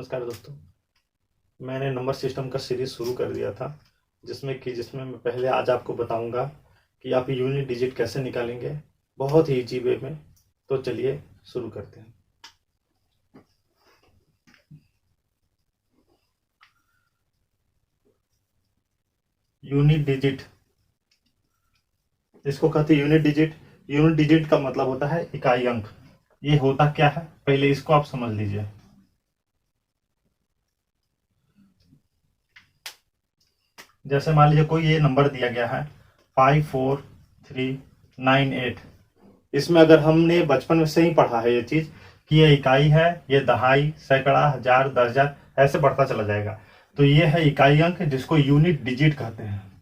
नमस्कार दोस्तों। मैंने नंबर सिस्टम का सीरीज शुरू कर दिया था जिसमें मैं पहले आज आपको बताऊंगा कि आप यूनिट डिजिट कैसे निकालेंगे बहुत ही इजी वे में। तो चलिए शुरू करते हैं। यूनिट डिजिट, इसको कहते हैं यूनिट डिजिट। यूनिट डिजिट का मतलब होता है इकाई अंक। ये होता क्या है पहले इसको आप समझ लीजिए। जैसे मान लीजिए कोई ये नंबर दिया गया है 54398। इसमें अगर हमने बचपन में से ही पढ़ा है ये चीज कि ये इकाई है, ये दहाई, सैकड़ा, हजार, दर्जन ऐसे बढ़ता चला जाएगा। तो ये है इकाई अंक जिसको यूनिट डिजिट कहते हैं।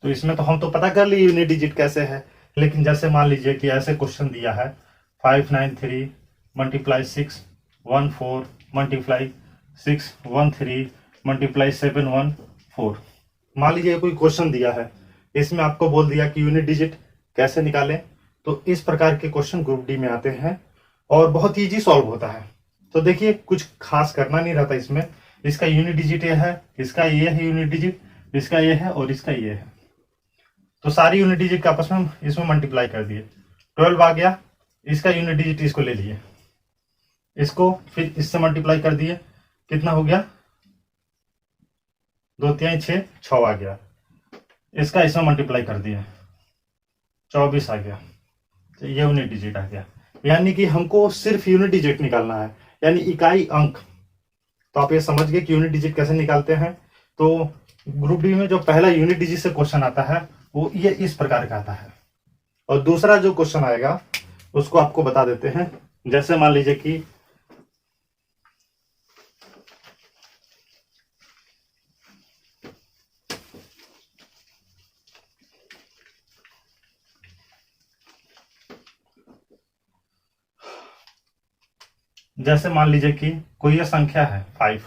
तो इसमें तो हम तो पता कर लिए यूनिट डिजिट कैसे है, लेकिन जैसे मान लीजिए कि ऐसे क्वेश्चन दिया है 593 मल्टीप्लाई 614 मल्टीप्लाई 613 मल्टीप्लाई 714। मान लीजिए कोई क्वेश्चन दिया है, इसमें आपको बोल दिया कि यूनिट डिजिट कैसे निकालें। तो इस प्रकार के क्वेश्चन ग्रुप डी में आते हैं और बहुत इजी सॉल्व होता है। तो देखिए कुछ खास करना नहीं रहता इसमें। इसका यूनिट डिजिट ये है, इसका ये है यूनिट डिजिट, इसका ये है और इसका ये है। तो सारी यूनिट डिजिट का आपस में इसमें मल्टीप्लाई कर दिए, 12 आ गया। इसका यूनिट डिजिट इसको ले लिए, इसको फिर इससे मल्टीप्लाई कर दिए, कितना हो गया 2 3 6 6 आ गया। इसका इसमें मल्टीप्लाई कर दिया 24 आ गया। तो ये यूनिट डिजिट आ गया। यानी कि हमको सिर्फ यूनिट डिजिट निकालना है, यानी इकाई अंक। तो आप ये समझ गए कि यूनिट डिजिट कैसे निकालते हैं। तो ग्रुप डी में जो पहला यूनिट डिजिट से क्वेश्चन आता है वो ये इस प्रकार का आता है। और दूसरा जो क्वेश्चन आएगा उसको आपको बता देते हैं। जैसे मान लीजिए कि कोई ये संख्या है 5,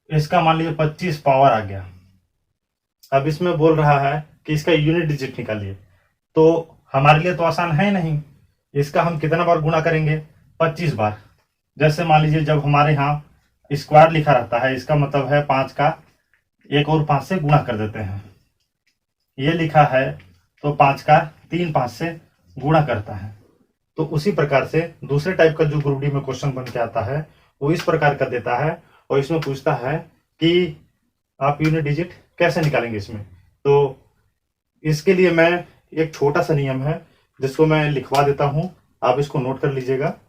इसका मान लीजिए 25 पावर आ गया। अब इसमें बोल रहा है कि इसका यूनिट डिजिट निकालिए। तो हमारे लिए तो आसान है नहीं, इसका हम कितना बार गुणा करेंगे 25 बार। जैसे मान लीजिए जब हमारे यहाँ स्क्वायर लिखा रहता है, इसका मतलब है 5 का एक और 5 से गुणा कर देते हैं। ये लिखा है तो 5 का 3 5 से गुणा करता है। तो उसी प्रकार से दूसरे टाइप का जो ग्रुप डी में क्वेश्चन बन के आता है वो इस प्रकार का देता है और इसमें पूछता है कि आप यूनिट डिजिट कैसे निकालेंगे इसमें। तो इसके लिए मैं एक छोटा सा नियम है जिसको मैं लिखवा देता हूं, आप इसको नोट कर लीजिएगा।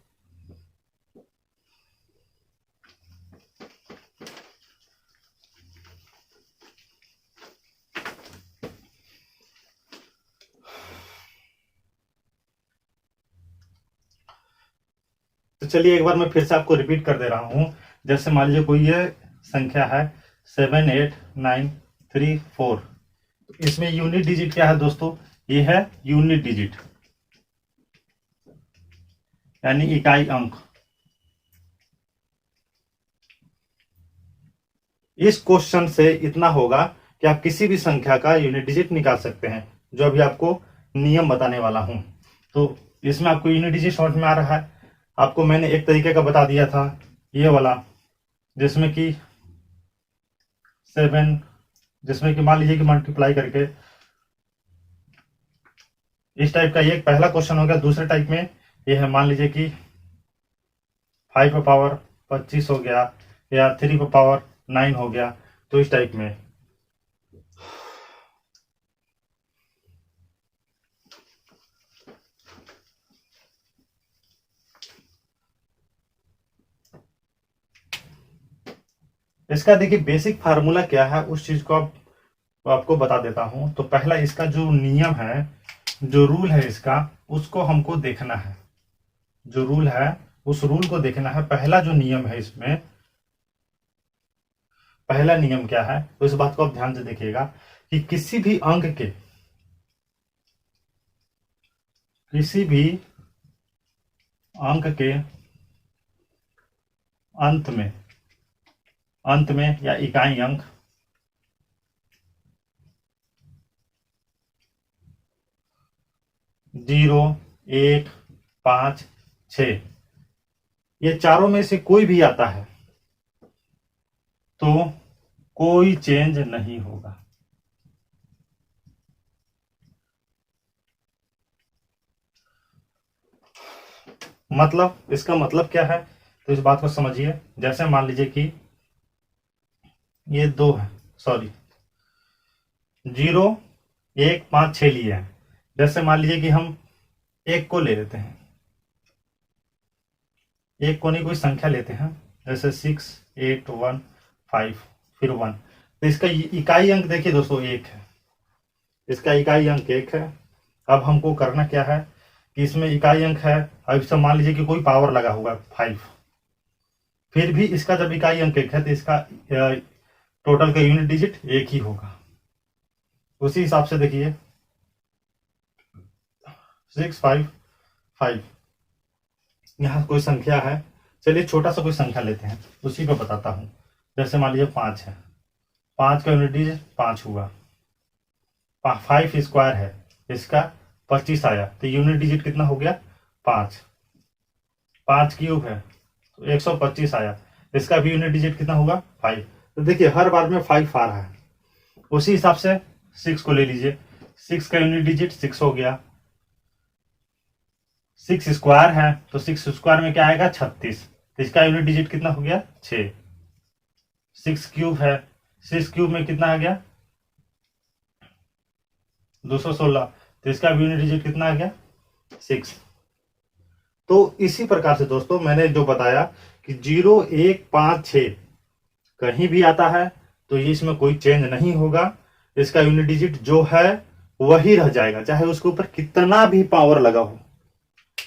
तो चलिए एक बार मैं फिर से आपको रिपीट कर दे रहा हूं। जैसे मान लीजिए कोई ये संख्या है 78934। इसमें यूनिट डिजिट क्या है दोस्तों, ये है यूनिट डिजिट यानी इकाई अंक। इस क्वेश्चन से इतना होगा कि आप किसी भी संख्या का यूनिट डिजिट निकाल सकते हैं, जो अभी आपको नियम बताने वाला हूं। तो इसमें आपको यूनिट डिजिट समझ में आ रहा है। आपको मैंने एक तरीके का बता दिया था, ये वाला, जिसमें कि 7, जिसमें कि मान लीजिए कि मल्टीप्लाई करके इस टाइप का। ये पहला क्वेश्चन हो गया। दूसरे टाइप में ये है, मान लीजिए कि 5 पे पावर 25 हो गया या 3 पे पावर 9 हो गया। तो इस टाइप में इसका देखिए बेसिक फार्मूला क्या है उस चीज को आपको बता देता हूं। तो पहला इसका जो नियम है, जो रूल है इसका, उसको हमको देखना है। जो रूल है उस रूल को देखना है। पहला जो नियम है इसमें, पहला नियम क्या है तो इस बात को आप ध्यान से देखिएगा कि किसी भी अंक के अंत में या इकाई अंक 0 1 5 6 ये चारों में से कोई भी आता है तो कोई चेंज नहीं होगा। मतलब इसका मतलब क्या है, तो इस बात को समझिए। जैसे मान लीजिए कि ये दो है, सॉरी 0 1 5 6 लिए हैं। जैसे मान लीजिए कि हम एक को ले लेते हैं, एक कोनी कोई संख्या लेते हैं, जैसे 6 8 1 5 फिर 1। तो इसका इकाई अंक देखिए दोस्तों 1 है, इसका इकाई अंक 1 है। अब हमको करना क्या है कि इसमें इकाई अंक है, अब इसमें मान लीजिए कि कोई पावर लगा हुआ 5, फिर भी इसका जब इकाई अंक 1 है तो इसका टोटल का यूनिट डिजिट 1 ही होगा। उसी हिसाब से देखिए 6 5 5, यहाँ कोई संख्या है, चलिए छोटा सा कोई संख्या लेते हैं, उसी को बताता हूँ। जैसे मान लीजिए 5 है, 5 का यूनिट डिजिट 5 हुआ। 5 स्क्वायर है, इसका 25 आया, तो यूनिट डिजिट कितना हो गया 5। 5 क्यूब है तो 125 आया, इसका भी यूनिट डिजिट कितना होगा 5। तो देखिए हर बार में 5 आ रहा है। उसी हिसाब से 6 को ले लीजिए, 6 का यूनिट डिजिट 6 हो गया। 6 स्क्वायर है तो 6 स्क्वायर में क्या आएगा 36, तो इसका यूनिट डिजिट कितना हो गया 6। 6 क्यूब है, 6 क्यूब में कितना आ गया 216, तो इसका यूनिट डिजिट कितना आ गया 6। तो इसी प्रकार से दोस्तों मैंने जो बताया कि 0 1 5 6 कहीं भी आता है तो ये इसमें कोई चेंज नहीं होगा, इसका यूनिट डिजिट जो है वही रह जाएगा, चाहे उसके ऊपर कितना भी पावर लगा हो।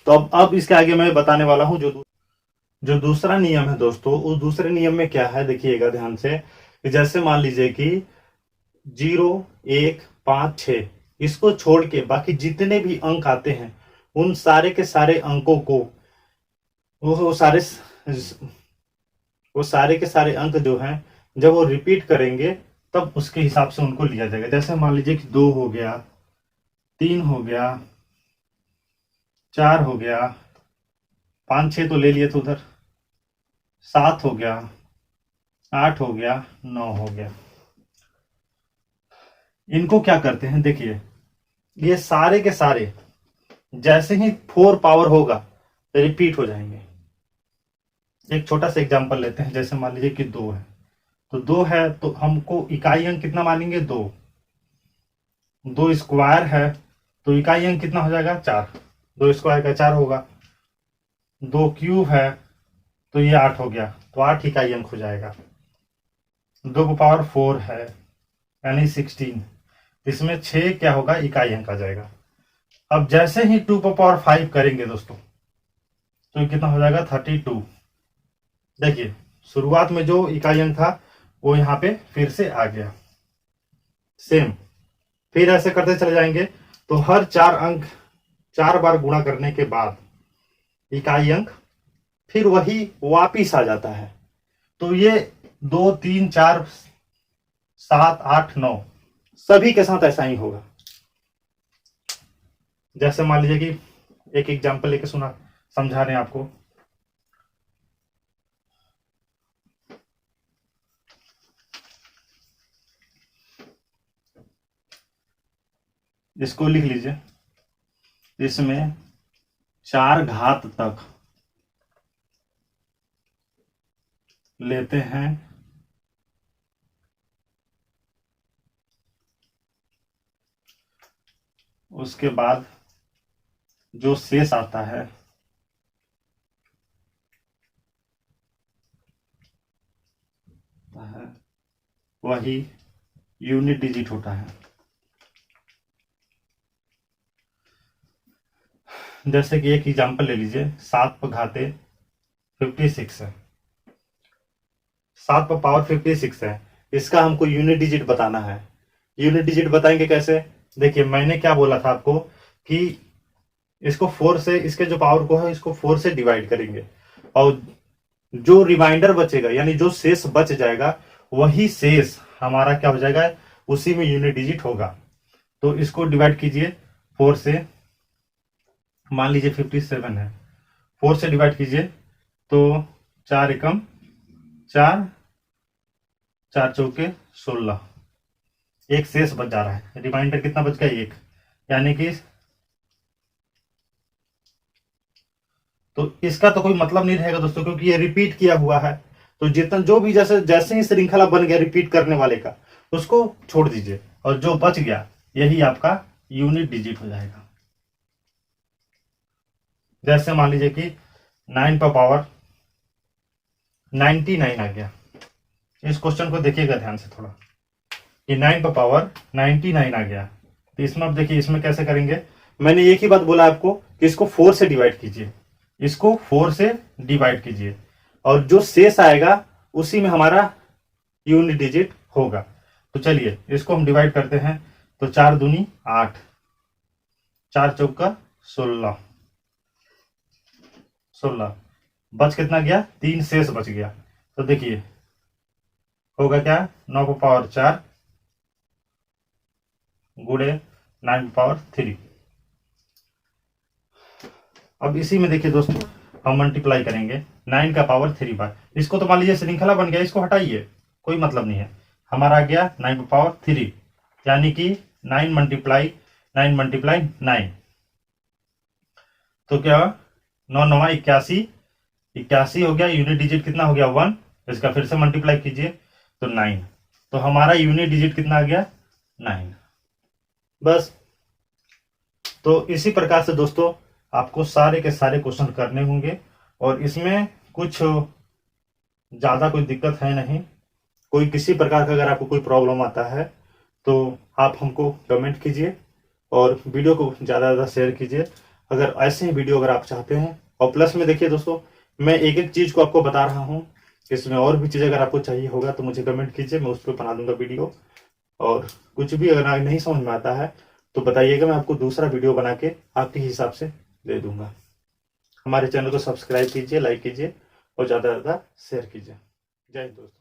तो अब इसके आगे मैं बताने वाला हूं जो दूसरा नियम है दोस्तों। उस दूसरे नियम में क्या है देखिएगा ध्यान से, कि जैसे मान लीजिए कि 0 1 5 6 इसको छोड़ के बाकी जितने भी अंक आते हैं उन सारे के सारे अंकों को वो सारे के सारे अंक जो हैं जब वो रिपीट करेंगे तब उसके हिसाब से उनको लिया जाएगा। जैसे मान लीजिए कि 2 हो गया, 3 हो गया, 4 हो गया, 5 6 तो ले लिए तो उधर, 7 हो गया, 8 हो गया, 9 हो गया। इनको क्या करते हैं देखिए, ये सारे के सारे जैसे ही 4 पावर होगा रिपीट हो जाएंगे। एक छोटा सा एग्जांपल लेते हैं, जैसे मान लीजिए कि 2 है, तो 2 है तो हमको इकाई अंक कितना मानेंगे 2। 2 स्क्वायर है तो इकाई अंक कितना हो जाएगा 4, 2 स्क्वायर का 4 होगा। 2 क्यूब है तो ये 8 हो गया, तो 8 इकाई अंक हो जाएगा। 2 को पावर 4 है यानी 16, इसमें 6 क्या होगा इकाई अंक आ जाएगा। अब जैसे ही 2 को पावर 5 करेंगे दोस्तों तो कितना हो जाएगा 32। देखिए शुरुआत में जो इकाई अंक था वो यहाँ पे फिर से आ गया सेम, फिर ऐसे करते चले जाएंगे तो हर 4 अंक 4 बार गुणा करने के बाद इकाई अंक फिर वही वापिस आ जाता है। तो ये 2 3 4 7 8 9 सभी के साथ ऐसा ही होगा। जैसे मान लीजिए कि एक एग्जांपल लेके समझा रहे हैं आपको। इसको लिख लीजिए, इसमें 4 घात तक लेते हैं उसके बाद जो शेष आता है वही यूनिट डिजिट होता है। जैसे कि एक एग्जांपल ले लीजिए, 7 पर घाते 56 है, 7 पर पावर 56 है, इसका हमको यूनिट डिजिट बताना है। यूनिट डिजिट बताएंगे कैसे, देखिए मैंने क्या बोला था आपको कि इसको 4 से, इसके जो पावर को है इसको 4 से डिवाइड करेंगे और जो रिमाइंडर बचेगा यानी जो शेष बच जाएगा वही शेष हमारा क्या हो जाएगा, उसी में यूनिट डिजिट होगा। तो इसको डिवाइड कीजिए 4 से, मान लीजिए 57 है, 4 से डिवाइड कीजिए तो 4 एकम 4, 4 चौके 16, एक शेष बच जा रहा है। रिमाइंडर कितना बच गया? 1। यानी कि तो इसका तो कोई मतलब नहीं रहेगा दोस्तों, क्योंकि ये रिपीट किया हुआ है। तो जितना जो भी जैसे जैसे ही श्रृंखला बन गया रिपीट करने वाले का, उसको छोड़ दीजिए, और जो बच गया यही आपका यूनिट डिजिट हो जाएगा। जैसे मान लीजिए कि 9 पर पावर 99 आ गया। इस क्वेश्चन को देखिएगा ध्यान से थोड़ा, कि 9 पर पावर 99 आ गया। तो इसमें अब देखिए इसमें कैसे करेंगे। मैंने एक ही बात बोला आपको कि इसको 4 से डिवाइड कीजिए, इसको 4 से डिवाइड कीजिए, और जो शेष आएगा उसी में हमारा यूनिट डिजिट होगा। तो चलिए इसको हम डिवाइड करते हैं। तो 4 दूनी 8, 4 चौका 16, 16 बच कितना गया? 3 शेष बच गया। तो देखिए होगा क्या? 9 पर पावर 4 गुणे 9 पर पावर 3। अब इसी में देखिए दोस्तों हम मल्टीप्लाई करेंगे 9 का पावर 3 बार। इसको तो मान लीजिए श्रृंखला बन गया, इसको हटाइए, कोई मतलब नहीं है। हमारा आ गया 9 पर पावर 3, यानी कि 9 मल्टीप्लाई 9, तो क्या 9 9 81, 81 हो गया। यूनिट डिजिट कितना हो गया? 1। इसका फिर से मल्टीप्लाई कीजिए तो 9। तो हमारा यूनिट डिजिट कितना आ गया? 9। बस। तो इसी प्रकार से दोस्तों आपको सारे के सारे क्वेश्चन करने होंगे, और इसमें कुछ ज़्यादा कोई दिक्कत है नहीं। कोई किसी प्रकार का अगर आपको कोई प्रॉब्लम आता है तो आप हमको कमेंट कीजिए, और वीडियो को ज़्यादा से ज़्यादा शेयर कीजिए अगर ऐसे ही वीडियो अगर आप चाहते हैं। और प्लस में देखिए दोस्तों, मैं एक एक चीज़ को आपको बता रहा हूँ, इसमें और भी चीज़ अगर आपको चाहिए होगा तो मुझे कमेंट कीजिए, मैं उस पर बना दूंगा वीडियो। और कुछ भी अगर नहीं समझ में आता है तो बताइएगा, मैं आपको दूसरा वीडियो बना के आपके हिसाब से दे दूंगा। हमारे चैनल को सब्सक्राइब कीजिए, लाइक कीजिए, और ज़्यादा से ज़्यादा शेयर कीजिए। जय हिंद दोस्तों।